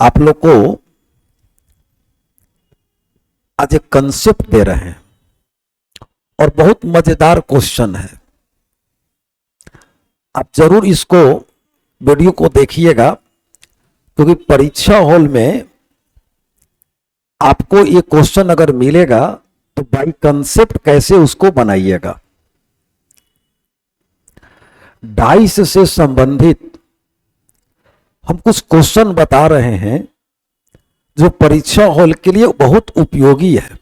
आप लोग को आज एक कंसेप्ट दे रहे हैं और बहुत मजेदार क्वेश्चन है। आप जरूर इसको वीडियो को देखिएगा, क्योंकि परीक्षा हॉल में आपको ये क्वेश्चन अगर मिलेगा तो बाई कंसेप्ट कैसे उसको बनाइएगा। डाइस से संबंधित हम कुछ क्वेश्चन बता रहे हैं जो परीक्षा हॉल के लिए बहुत उपयोगी है,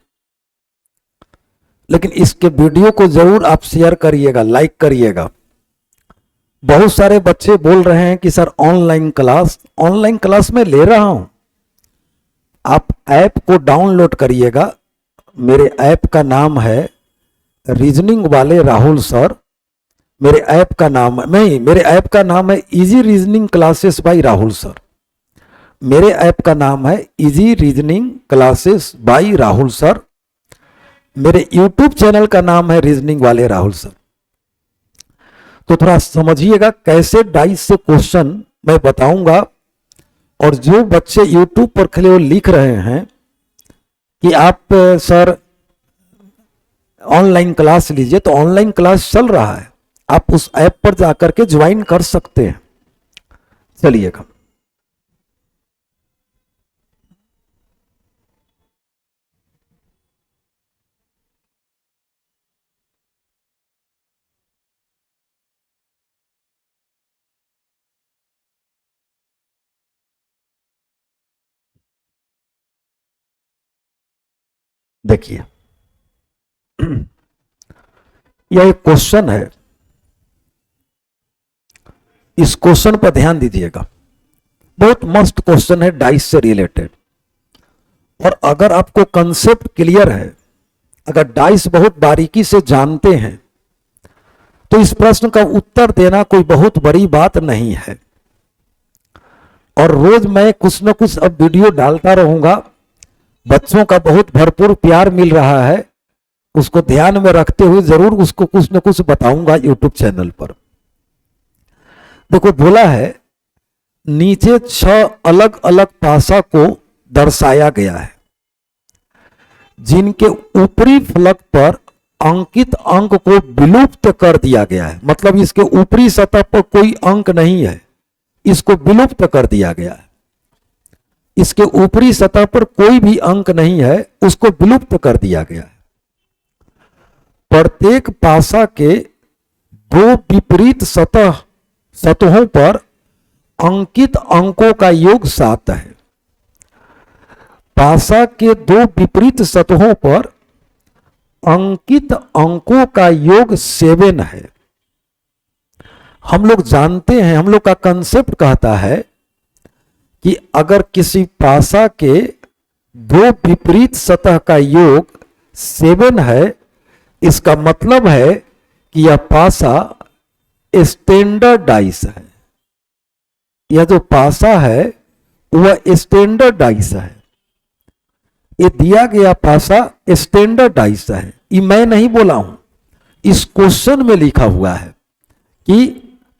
लेकिन इसके वीडियो को जरूर आप शेयर करिएगा, लाइक करिएगा। बहुत सारे बच्चे बोल रहे हैं कि सर ऑनलाइन क्लास में ले रहा हूं। आप ऐप को डाउनलोड करिएगा। मेरे ऐप का नाम है रीजनिंग वाले राहुल सर। मेरे ऐप का नाम है easy reasoning classes bye Rahul sir. मेरे ऐप का नाम है easy reasoning classes bye Rahul sir. मेरे यूट्यूब चैनल का नाम है रीजनिंग वाले राहुल सर। तो थोड़ा समझिएगा कैसे डाइस से क्वेश्चन मैं बताऊंगा। और जो बच्चे यूट्यूब पर खड़े हो लिख रहे हैं कि आप सर ऑनलाइन क्लास लीजिए, तो ऑनलाइन क्लास चल रहा है, आप उस ऐप पर जाकर के ज्वाइन कर सकते हैं। चलिएगा, देखिए यह एक क्वेश्चन है। इस क्वेश्चन पर ध्यान दीजिएगा, बहुत मस्त क्वेश्चन है डाइस से रिलेटेड। और अगर आपको कंसेप्ट क्लियर है, अगर डाइस बहुत बारीकी से जानते हैं, तो इस प्रश्न का उत्तर देना कोई बहुत बड़ी बात नहीं है। और रोज मैं कुछ न कुछ अब वीडियो डालता रहूंगा। बच्चों का बहुत भरपूर प्यार मिल रहा है, उसको ध्यान में रखते हुए जरूर उसको कुछ न कुछ बताऊंगा यूट्यूब चैनल पर। देखो, बोला है नीचे 6 अलग अलग पासा को दर्शाया गया है, जिनके ऊपरी फलक पर अंकित अंक को विलुप्त कर दिया गया है। मतलब इसके ऊपरी सतह पर कोई अंक नहीं है, इसको विलुप्त कर दिया गया है। इसके ऊपरी सतह पर कोई भी अंक नहीं है, उसको विलुप्त कर दिया गया है। प्रत्येक पासा के 2 विपरीत सतहों पर अंकित अंकों का योग 7 है। पासा के 2 विपरीत सतहों पर अंकित अंकों का योग 7 है। हम लोग जानते हैं, हम लोग का कंसेप्ट कहता है कि अगर किसी पासा के 2 विपरीत सतह का योग 7 है, इसका मतलब है कि यह पासा स्टैंडर्ड डाइस है। यह जो पासा है वह स्टैंडर्ड डाइस है। ये दिया गया पासा स्टैंडर्ड डाइस है। ये मैं नहीं बोला हूं, इस क्वेश्चन में लिखा हुआ है कि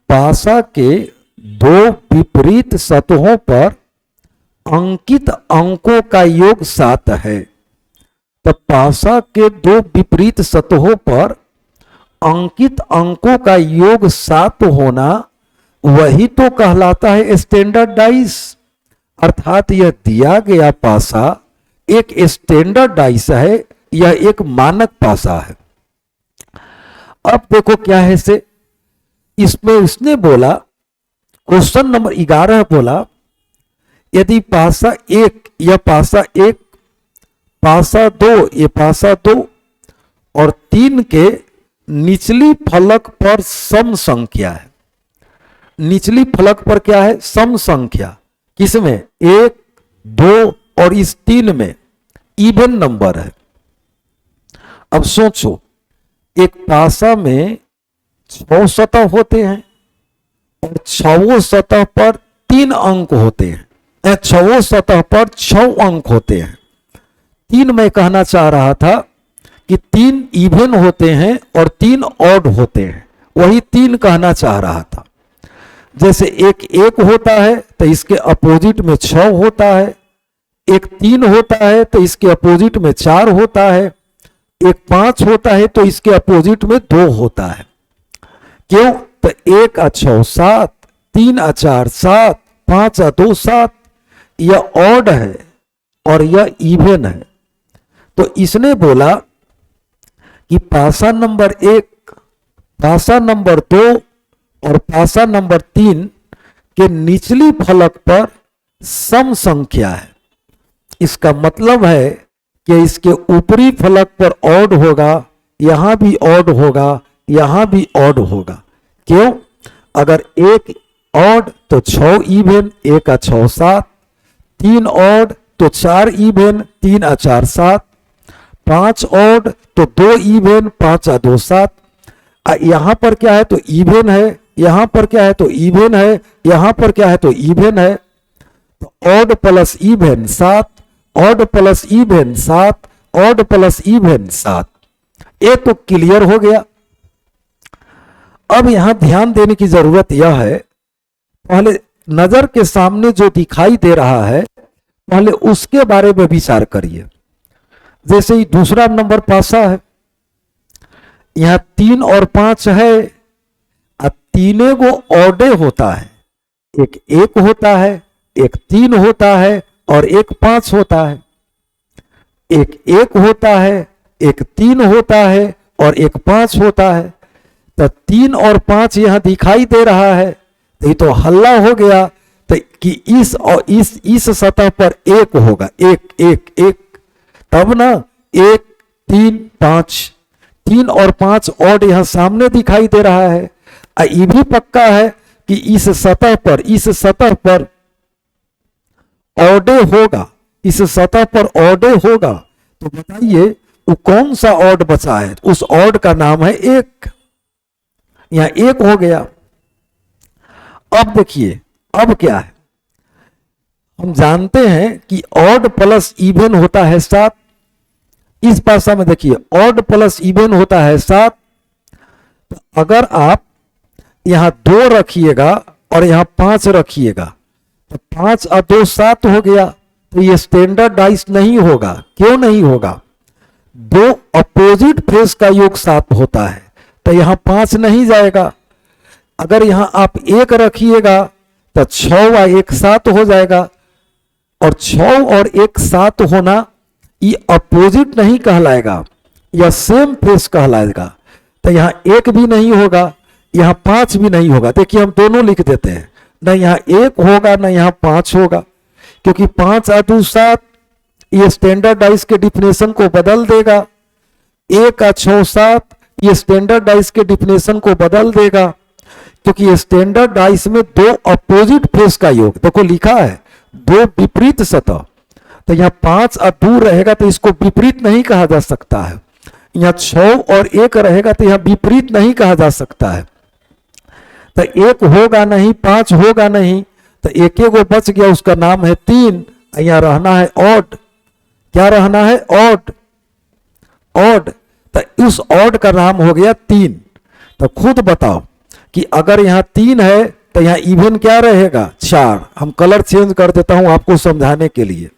पासा के 2 विपरीत सतहों पर अंकित अंकों का योग 7 है। तो पासा के 2 विपरीत सतहों पर अंकित अंकों का योग 7 होना, वही तो कहलाता है स्टैंडर्ड डाइस। अर्थात यह दिया गया पासा एक स्टैंडर्ड डाइस है, यह एक मानक पासा है। अब देखो क्या है से, इसमें उसने बोला, क्वेश्चन नंबर 11 बोला, यदि पासा 1 या पासा 1, पासा 2 ये पासा 2 और 3 के निचली फलक पर सम संख्या है। निचली फलक पर क्या है? सम संख्या। किसमें? 1, 2 और इस 3 में इवन नंबर है। अब सोचो, एक पासा में 6 सतह होते हैं और 6 सतह पर 3 अंक होते हैं। 6 सतह पर 6 अंक होते हैं। 3 मैं कहना चाह रहा था कि 3 इवन होते हैं और 3 ऑड होते हैं, वही 3 कहना चाह रहा था। जैसे एक एक होता है तो इसके अपोजिट में 6 होता है, एक 3 होता है तो इसके अपोजिट में 4 होता है, एक 5 होता है तो इसके अपोजिट में 2 होता है। क्यों? तो 1 और 6 7, 3 और 4 7, 5 और 2 7। यह ऑड है और यह इवन है। तो इसने बोला कि पासा नंबर 1, पासा नंबर 2 और पासा नंबर 3 के निचली फलक पर सम संख्या है। इसका मतलब है कि इसके ऊपरी फलक पर ऑड होगा, यहां भी ऑड होगा, यहां भी ऑड होगा। क्यों? अगर 1 ऑड तो 6 इवन, 1 और 6 7, 3 ऑड तो 4 इवन, 3 और 4 7, 5 ऑड तो 2 इवन, 5 और 2 7। यहां पर क्या है तो इवन है, यहां पर क्या है तो इवन है, यहां पर क्या है तो इवन है। तो odd plus even 7, odd plus even 7, odd plus even 7। ये तो क्लियर हो गया। अब यहां ध्यान देने की जरूरत यह है, पहले नजर के सामने जो दिखाई दे रहा है पहले उसके बारे में विचार करिए। जैसे ही दूसरा नंबर पासा है, यहां 3 और 5 है, अब तीनों को ऑडे होता है। एक 1 होता है, एक 3 होता है और एक 5 होता है। एक 1 होता है, एक 3 होता है और एक 5 होता है। तो 3 और 5 यहां दिखाई दे रहा है, तो ये तो हल्ला हो गया तो कि इस और इस सतह पर 1 होगा, 1 1 1, तब ना 1 3 5, 3 और 5 ऑड यहां सामने दिखाई दे रहा है। ये भी पक्का है कि इस सतह पर ऑडे होगा, इस सतह पर ऑडे होगा। तो बताइए वो कौन सा ऑड बचा है? उस ऑड का नाम है 1। यहां 1 हो गया। अब देखिए अब क्या है, हम जानते हैं कि ऑड प्लस इवन होता है 7। इस भाषा में देखिए ऑड प्लस इवन होता है 7। तो अगर आप यहां 2 रखिएगा और यहां 5 रखिएगा तो 5 और 2 7 हो गया। तो ये स्टैंडर्डाइज नहीं होगा। क्यों नहीं होगा? 2 अपोजिट फेस का योग 7 होता है, तो यहां 5 नहीं जाएगा। अगर यहां आप 1 रखिएगा तो 6 और 1 7 हो जाएगा, और 6 और 1 7 होना ये अपोजिट नहीं कहलाएगा, यह सेम फेस कहलाएगा। तो यहां 1 भी नहीं होगा, यहां 5 भी नहीं होगा। देखिए हम दोनों लिख देते हैं, ना यहां 1 होगा ना यहां 5 होगा, क्योंकि 5 और 2 7 ये स्टैंडर्डाइज के डिफिनेशन को बदल देगा। 1 और 6 7 ये स्टैंडर्डाइज के डिफिनेशन को बदल देगा, क्योंकि ये स्टैंडर्डाइज में 2 अपोजिट फेस का योग, देखो लिखा है 2 विपरीत सतह। तो यहाँ 5 और 2 रहेगा तो इसको विपरीत नहीं कहा जा सकता है। यहाँ 6 और 1 रहेगा तो यहाँ विपरीत नहीं कहा जा सकता है। तो 1 होगा नहीं, 5 होगा नहीं, तो 1 को बच गया, उसका नाम है 3। यहाँ रहना है ऑड। क्या रहना है? ऑड। ऑड। तो उस ऑड का नाम हो गया 3। तो खुद बताओ कि अगर यहाँ 3 है तो यहाँ इवन क्या रहेगा? 4। हम कलर चेंज कर देता हूं आपको समझाने के लिए।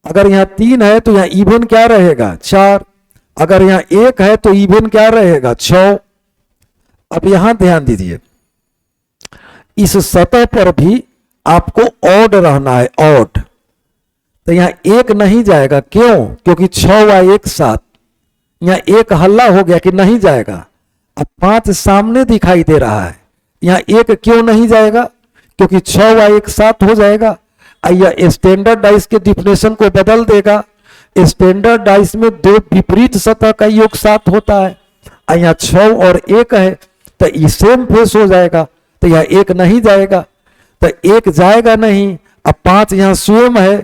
अगर यहाँ 3 है तो यहाँ इवन क्या रहेगा? 4। अगर यहाँ 1 है तो इवन क्या रहेगा? 6। अब यहां ध्यान दीजिए, इस सतह पर भी आपको ऑड रहना है, ऑड। तो यहाँ 1 नहीं जाएगा। क्यों? क्योंकि 6 और 1 7। यहाँ 1 हल्ला हो गया कि नहीं जाएगा। अब 5 सामने दिखाई दे रहा है, यहाँ 1 क्यों नहीं जाएगा? क्योंकि 6 और 1 7 हो जाएगा। यह स्टैंडर्डाइज के डिफिनेशन को बदल देगा। स्टैंडर्डाइज में 2 विपरीत सतह का योग 7 होता है। यहाँ 6 और 1 है तो ये सेम फेस हो जाएगा, तो यहाँ 1 नहीं जाएगा। तो 1 जाएगा नहीं। अब 5 यहाँ स्वयं है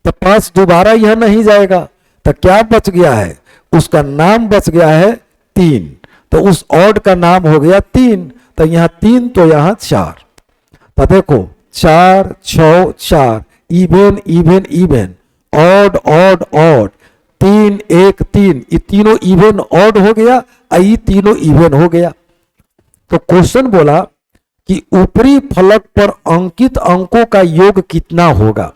तो 5 दोबारा यह नहीं जाएगा। तो क्या बच गया है? उसका नाम बच गया है 3। तो उस ऑड का नाम हो गया 3। तो यहाँ 3 तो यहाँ 4। तो देखो 4 6 4, even even even, odd odd odd, 3 1 3, ये तीनों इवन ऑड हो गया, ये तीनों इवन हो गया। तो क्वेश्चन बोला कि ऊपरी फलक पर अंकित अंकों का योग कितना होगा।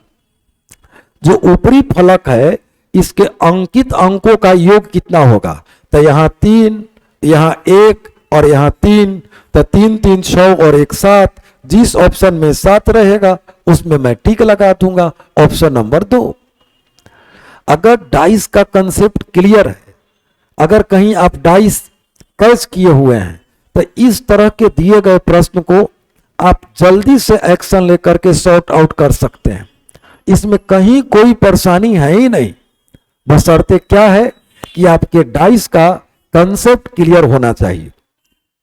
जो ऊपरी फलक है इसके अंकित अंकों का योग कितना होगा। तो यहां 3, यहां 1 और यहां 3, तो 3 3 6 और 1 7। जिस ऑप्शन में 7 रहेगा उसमें मैं टिक लगा दूंगा, ऑप्शन नंबर 2। अगर डाइस का कंसेप्ट क्लियर है, अगर कहीं आप डाइस कैच किए हुए हैं, तो इस तरह के दिए गए प्रश्न को आप जल्दी से एक्शन लेकर के सॉर्ट आउट कर सकते हैं। इसमें कहीं कोई परेशानी है ही नहीं, बशर्ते क्या है कि आपके डाइस का कंसेप्ट क्लियर होना चाहिए।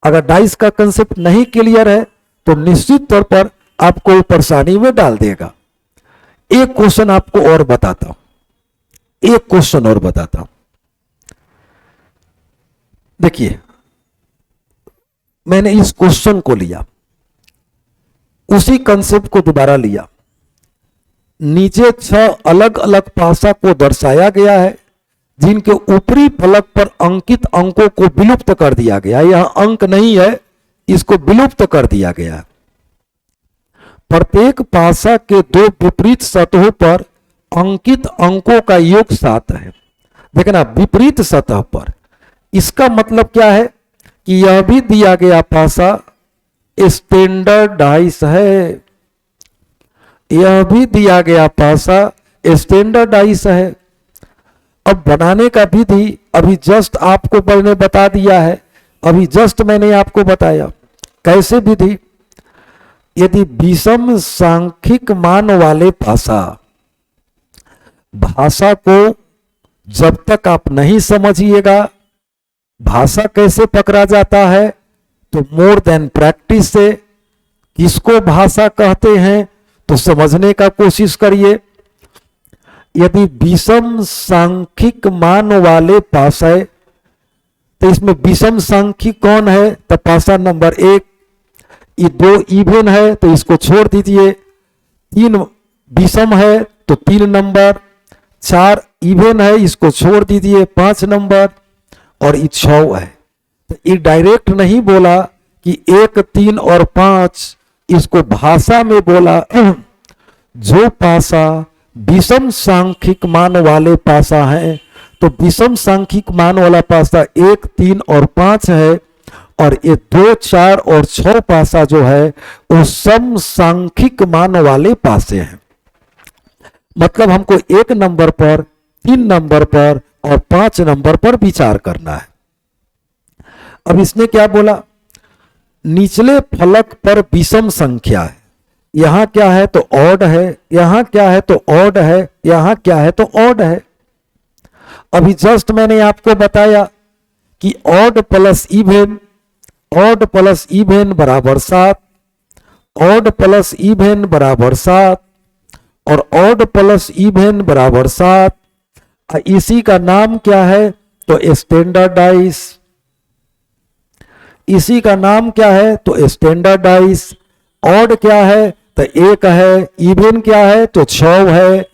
अगर डाइस का कंसेप्ट नहीं क्लियर है तो निश्चित तौर पर आपको परेशानी में डाल देगा। एक क्वेश्चन आपको और बताता हूं, एक क्वेश्चन और बताता हूं। देखिए, मैंने इस क्वेश्चन को लिया, उसी कंसेप्ट को दोबारा लिया। नीचे 6 अलग अलग पासा को दर्शाया गया है जिनके ऊपरी फलक पर अंकित अंकों को विलुप्त कर दिया गया। यह अंक नहीं है, इसको विलुप्त कर दिया गया। प्रत्येक पासा के 2 विपरीत सतहों पर अंकित अंकों का योग 7 है। देखना, विपरीत सतह पर, इसका मतलब क्या है कि यह भी दिया गया पासा स्टैंडर्डाइज है, यह भी दिया गया पासा स्टैंडर्डाइज है। अब बनाने का विधि अभी जस्ट आपको मैंने बता दिया है, अभी जस्ट मैंने आपको बताया कैसे विधि। यदि विषम सांख्यिक मान वाले भाषा को जब तक आप नहीं समझिएगा भाषा कैसे पकड़ा जाता है, तो मोर देन प्रैक्टिस से किसको भाषा कहते हैं तो समझने का कोशिश करिए। यदि विषम सांख्यिक मान वाले पासा है तो इसमें विषम सांख्यिक कौन है, तो पासा नंबर 1। ये 2 इवन है तो इसको छोड़ दीजिए। 3 विषम है तो 3 नंबर। 4 इवन है, इसको छोड़ दीजिए, 5 नंबर। और ये 6 है। तो ये डायरेक्ट नहीं बोला कि 1 3 और 5, इसको भाषा में बोला। जो पासा विषम सांख्यिक मान वाले पासा है तो विषम सांख्यिक मान वाला पासा 1 3 और 5 है, और ये 2 4 और 6 पासा जो है वो सम सांख्यिक मान वाले पासे हैं। मतलब हमको 1 नंबर पर, 3 नंबर पर और 5 नंबर पर विचार करना है। अब इसने क्या बोला, निचले फलक पर विषम संख्या है, यहां क्या है तो ऑड है, यहां क्या है तो ऑड है, यहां क्या है तो ऑड है। अभी जस्ट मैंने आपको बताया कि odd plus even, odd plus even बराबर 7, ऑड प्लस इवन बराबर 7 और ऑड प्लस इवन बराबर 7। इसी का नाम क्या है तो स्टैंडर्डाइज, इसी का नाम क्या है तो स्टैंडर्डाइज। ऑड क्या है तो 1 है, इवन क्या है तो 6 है,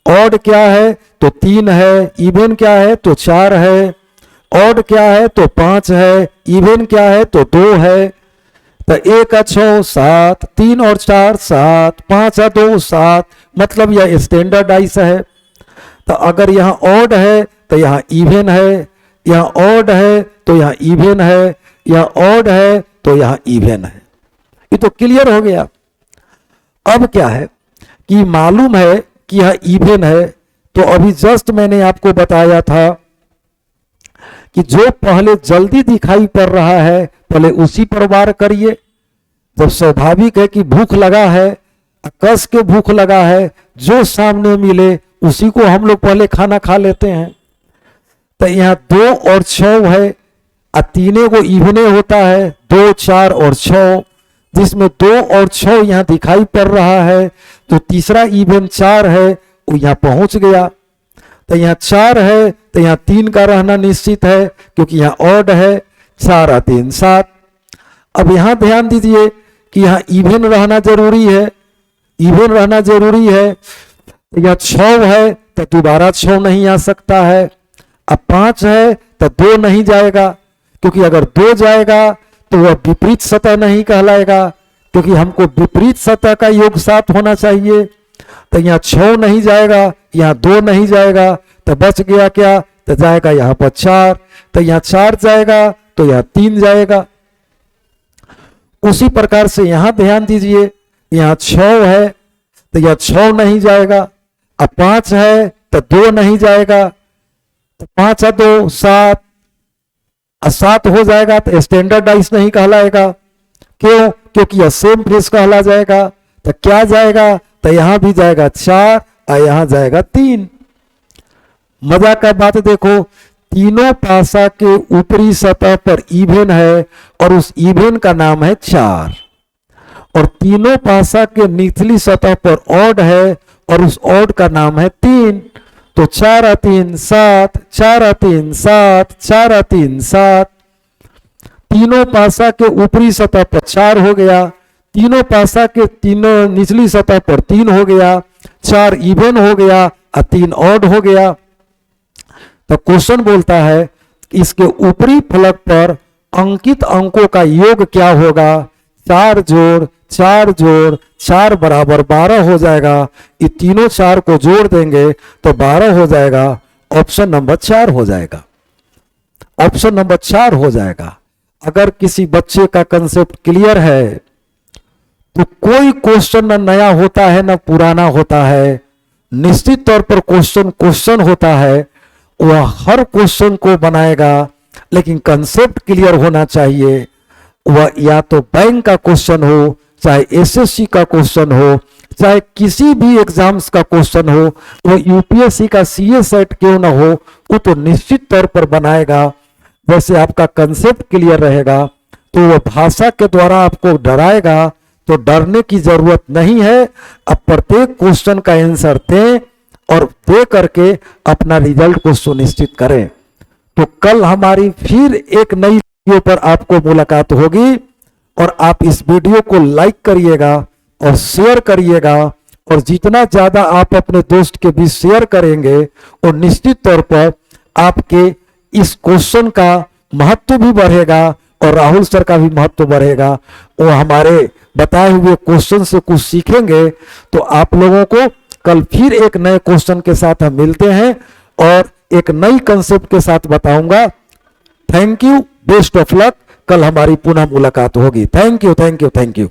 ऑड क्या है तो 3 है, इवन क्या है तो 4 है, ऑड क्या है तो 5 है, इवन क्या है तो 2 है। तो 1 और 6 7, 3 और 4 7, 5 और 2 7, मतलब यह स्टैंडर्डाइज है। तो अगर यहाँ ऑड है तो यहाँ इवन है, यहाँ ऑड है तो यहाँ इवन है, यहाँ ऑड है तो यहाँ इवन है। ये तो क्लियर हो गया। अब क्या है कि मालूम है कि यह इवन है, तो अभी जस्ट मैंने आपको बताया था कि जो पहले जल्दी दिखाई पड़ रहा है पहले उसी पर वार करिए। जब स्वाभाविक है कि भूख लगा है, कस के भूख लगा है, जो सामने मिले उसी को हम लोग पहले खाना खा लेते हैं। तो यहाँ 2 और 6 है, 3 को इवने होता है, 2 4 और 6, जिसमें 2 और 6 यहाँ दिखाई पड़ रहा है, तो तीसरा इवन 4 है वो यहाँ पहुंच गया। तो यहाँ 4 है तो यहाँ 3 का रहना निश्चित है क्योंकि यहाँ ऑड है, 4 और 3 7। अब यहाँ ध्यान दीजिए कि यहाँ इवन रहना जरूरी है, इवन रहना जरूरी है। तो यहाँ 6 है तो दोबारा 6 नहीं आ सकता है। अब 5 है तो 2 नहीं जाएगा, क्योंकि अगर 2 जाएगा तो वह विपरीत सतह नहीं कहलाएगा, क्योंकि हमको विपरीत सतह का योग 7 होना चाहिए। तो यहाँ 6 नहीं जाएगा, यहाँ 2 नहीं जाएगा, तो बच गया क्या, तो जाएगा यहाँ पर 4। तो यहाँ 4 जाएगा तो यहाँ 3 जाएगा। उसी प्रकार से यहां ध्यान दीजिए, यहाँ 6 है तो यह 6 नहीं जाएगा। अब 5 है तो 2 नहीं जाएगा, तो 5 है 2 7, 7 हो जाएगा तो स्टैंडर्डाइज नहीं कहलाएगा। क्यों? क्योंकि यह सेम प्रेस कहला जाएगा। तो क्या जाएगा, तो यहां भी जाएगा 4 और यहां जाएगा 3। मजा का बात देखो, तीनों पासा के ऊपरी सतह पर इवेन है और उस इवेन का नाम है 4, और तीनों पासा के निचली सतह पर ऑड है और उस ऑड का नाम है 3। तो 4 और 3 7, 4 और 3 7, 4 और 3 7। तीनों पासा के ऊपरी सतह पर 4 हो गया, तीनों पासा के तीनों निचली सतह पर 3 हो गया, 4 इवेन हो गया और 3 ऑड हो गया। तो क्वेश्चन बोलता है इसके ऊपरी फलक पर अंकित अंकों का योग क्या होगा। 4 जोड़ 4 जोड़ 4 बराबर 12 हो जाएगा। ये तीनों 4 को जोड़ देंगे तो 12 हो जाएगा। ऑप्शन नंबर 4 हो जाएगा। ऑप्शन नंबर 4 हो जाएगा। अगर किसी बच्चे का कंसेप्ट क्लियर है तो कोई क्वेश्चन न नया होता है न पुराना होता है। निश्चित तौर पर क्वेश्चन होता है, वह हर क्वेश्चन को बनाएगा, लेकिन कंसेप्ट क्लियर होना चाहिए। वह या तो बैंक का क्वेश्चन हो, चाहे एसएससी का क्वेश्चन हो, चाहे किसी भी एग्जाम्स का क्वेश्चन हो, वह यूपीएससी का सीए सेट क्यों ना हो, वो तो निश्चित तौर पर बनाएगा। जैसे आपका कंसेप्ट क्लियर रहेगा तो वह भाषा के द्वारा आपको डराएगा, तो डरने की जरूरत नहीं है। अब प्रत्येक क्वेश्चन का आंसर दें और दे करके अपना रिजल्ट को सुनिश्चित करें। तो कल हमारी फिर एक नई वीडियो पर आपको मुलाकात होगी, और आप इस वीडियो को लाइक करिएगा और शेयर करिएगा, और जितना ज्यादा आप अपने दोस्त के बीच शेयर करेंगे और निश्चित तौर पर आपके इस क्वेश्चन का महत्व भी बढ़ेगा और राहुल सर का भी महत्व बढ़ेगा। वो हमारे बताए हुए क्वेश्चन से कुछ सीखेंगे। तो आप लोगों को कल फिर एक नए क्वेश्चन के साथ हम मिलते हैं और एक नई कंसेप्ट के साथ बताऊंगा। Thank you, best of luck. कल हमारी पुनः मुलाकात होगी। Thank you, thank you, thank you.